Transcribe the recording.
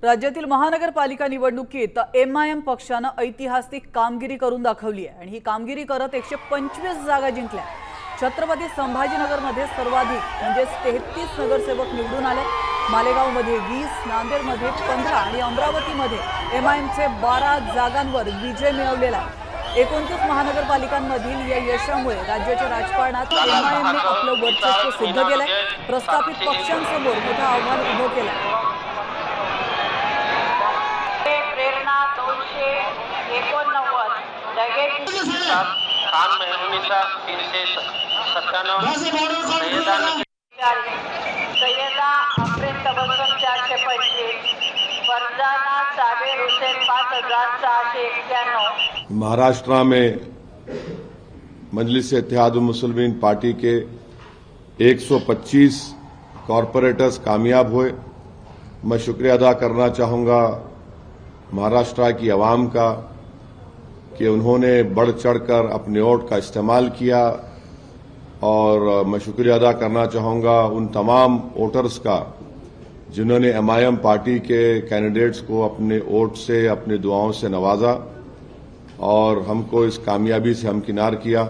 राज्यातील महानगरपालिका निवडणुकीत एमआयएम पक्षाने ऐतिहासिक कामगिरी करून दाखवली आहे आणि ही कामगिरी करत 125 जागा जिंकल्या। छत्रपती संभाजीनगरमध्ये सर्वाधिक म्हणजे 33 नगरसेवक निवडून आले। मालेगावमध्ये 20, नांदेडमध्ये 15 आणि अमरावतीमध्ये एमआयएमचे 12 जागांवर विजय मिळवलेला आहे। 29 महानगरपालिकांमधील या यशामुळे राज्याच्या राजकारणात एमआयएमने आपलं वर्चस्व सिद्ध केलंय। प्रस्थापित पक्षांसमोर मोठं आव्हान उभं केलंय। खान में 1997 सैयदा अफरीन तबस्सुम 425, फरजाना साबिर हुसैन 5691। महाराष्ट्र में मजलिस-ए-इत्तेहादुल मुस्लिमीन पार्टी के 125 कॉरपोरेटर्स कामयाब हुए। मैं शुक्रिया अदा करना चाहूंगा महाराष्ट्र की आवाम का कि उन्होंने बढ़ चढ़कर अपने वोट का इस्तेमाल किया, और मैं शुक्रिया अदा करना चाहूंगा उन तमाम वोटर्स का जिन्होंने एमआईएम पार्टी के कैंडिडेट्स को अपने वोट से, अपनी दुआओं से नवाजा और हमको इस कामयाबी से हमकिनार किया।